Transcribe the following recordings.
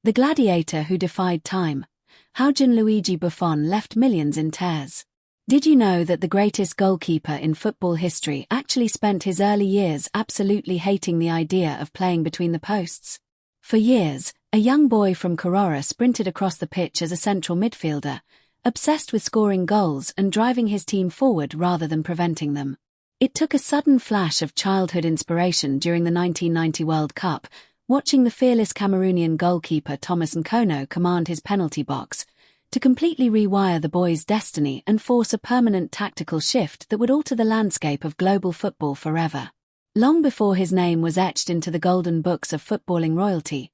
The gladiator who defied time. How Gianluigi Buffon left millions in tears. Did you know that the greatest goalkeeper in football history actually spent his early years absolutely hating the idea of playing between the posts? For years, a young boy from Carrara sprinted across the pitch as a central midfielder, obsessed with scoring goals and driving his team forward rather than preventing them. It took a sudden flash of childhood inspiration during the 1990 World Cup, watching the fearless Cameroonian goalkeeper Thomas Nkono command his penalty box, to completely rewire the boy's destiny and force a permanent tactical shift that would alter the landscape of global football forever. Long before his name was etched into the golden books of footballing royalty,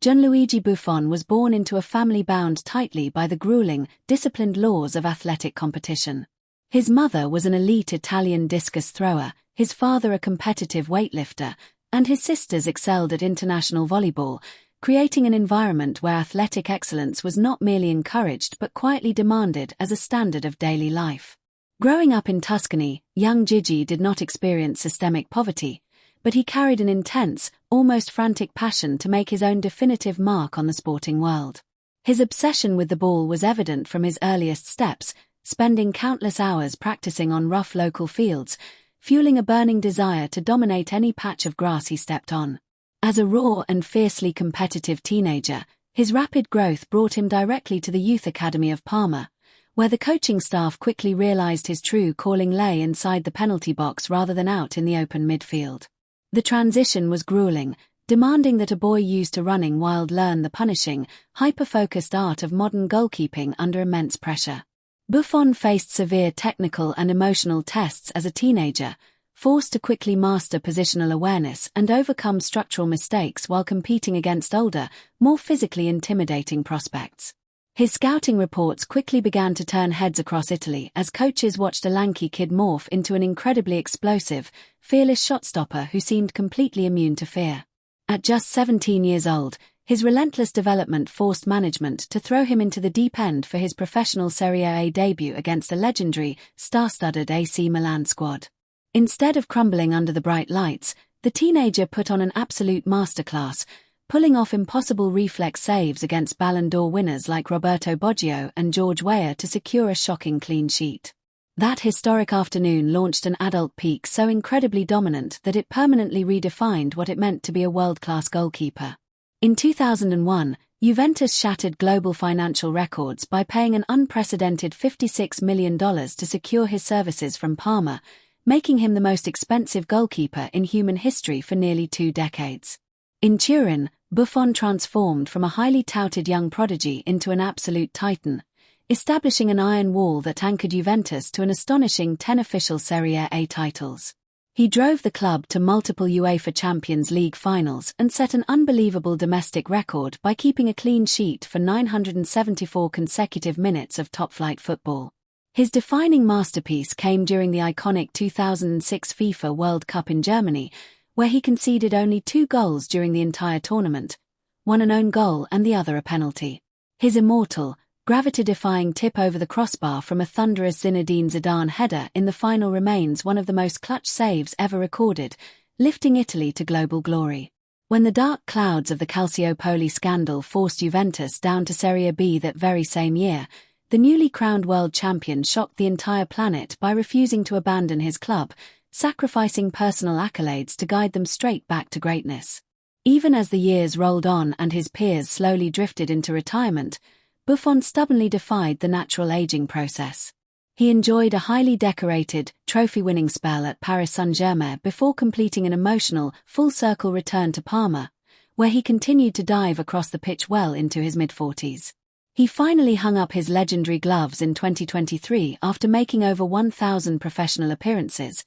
Gianluigi Buffon was born into a family bound tightly by the grueling, disciplined laws of athletic competition. His mother was an elite Italian discus thrower, his father a competitive weightlifter, and his sisters excelled at international volleyball, creating an environment where athletic excellence was not merely encouraged but quietly demanded as a standard of daily life. Growing up in Tuscany, young Gigi did not experience systemic poverty, but he carried an intense, almost frantic passion to make his own definitive mark on the sporting world. His obsession with the ball was evident from his earliest steps, spending countless hours practicing on rough local fields, fueling a burning desire to dominate any patch of grass he stepped on. As a raw and fiercely competitive teenager, his rapid growth brought him directly to the Youth Academy of Parma, where the coaching staff quickly realized his true calling lay inside the penalty box rather than out in the open midfield. The transition was grueling, demanding that a boy used to running wild learn the punishing, hyper-focused art of modern goalkeeping under immense pressure. Buffon faced severe technical and emotional tests as a teenager, forced to quickly master positional awareness and overcome structural mistakes while competing against older, more physically intimidating prospects. His scouting reports quickly began to turn heads across Italy as coaches watched a lanky kid morph into an incredibly explosive, fearless shot-stopper who seemed completely immune to fear. At just 17 years old, his relentless development forced management to throw him into the deep end for his professional Serie A debut against a legendary, star-studded AC Milan squad. Instead of crumbling under the bright lights, the teenager put on an absolute masterclass, pulling off impossible reflex saves against Ballon d'Or winners like Roberto Baggio and George Weah to secure a shocking clean sheet. That historic afternoon launched an adult peak so incredibly dominant that it permanently redefined what it meant to be a world-class goalkeeper. In 2001, Juventus shattered global financial records by paying an unprecedented $56 million to secure his services from Parma, making him the most expensive goalkeeper in human history for nearly 2 decades. In Turin, Buffon transformed from a highly touted young prodigy into an absolute titan, establishing an iron wall that anchored Juventus to an astonishing 10 official Serie A titles. He drove the club to multiple UEFA Champions League finals and set an unbelievable domestic record by keeping a clean sheet for 974 consecutive minutes of top-flight football. His defining masterpiece came during the iconic 2006 FIFA World Cup in Germany, where he conceded only 2 goals during the entire tournament, one an own goal and the other a penalty. His immortal, gravity-defying tip over the crossbar from a thunderous Zinedine Zidane header in the final remains one of the most clutch saves ever recorded, lifting Italy to global glory. When the dark clouds of the Calciopoli scandal forced Juventus down to Serie B that very same year, the newly crowned world champion shocked the entire planet by refusing to abandon his club, sacrificing personal accolades to guide them straight back to greatness. Even as the years rolled on and his peers slowly drifted into retirement, Buffon stubbornly defied the natural aging process. He enjoyed a highly decorated, trophy-winning spell at Paris Saint-Germain before completing an emotional, full-circle return to Parma, where he continued to dive across the pitch well into his mid-40s. He finally hung up his legendary gloves in 2023 after making over 1,000 professional appearances,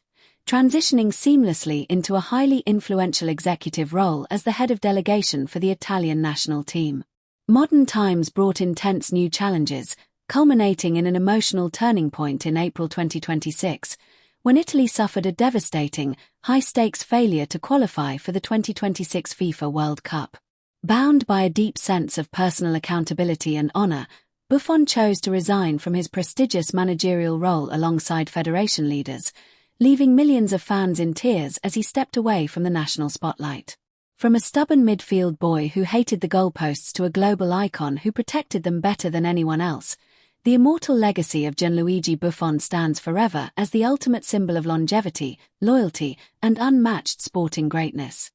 transitioning seamlessly into a highly influential executive role as the head of delegation for the Italian national team. Modern times brought intense new challenges, culminating in an emotional turning point in April 2026, when Italy suffered a devastating, high-stakes failure to qualify for the 2026 FIFA World Cup. Bound by a deep sense of personal accountability and honor, Buffon chose to resign from his prestigious managerial role alongside federation leaders, leaving millions of fans in tears as he stepped away from the national spotlight. From a stubborn midfield boy who hated the goalposts to a global icon who protected them better than anyone else, the immortal legacy of Gianluigi Buffon stands forever as the ultimate symbol of longevity, loyalty, and unmatched sporting greatness.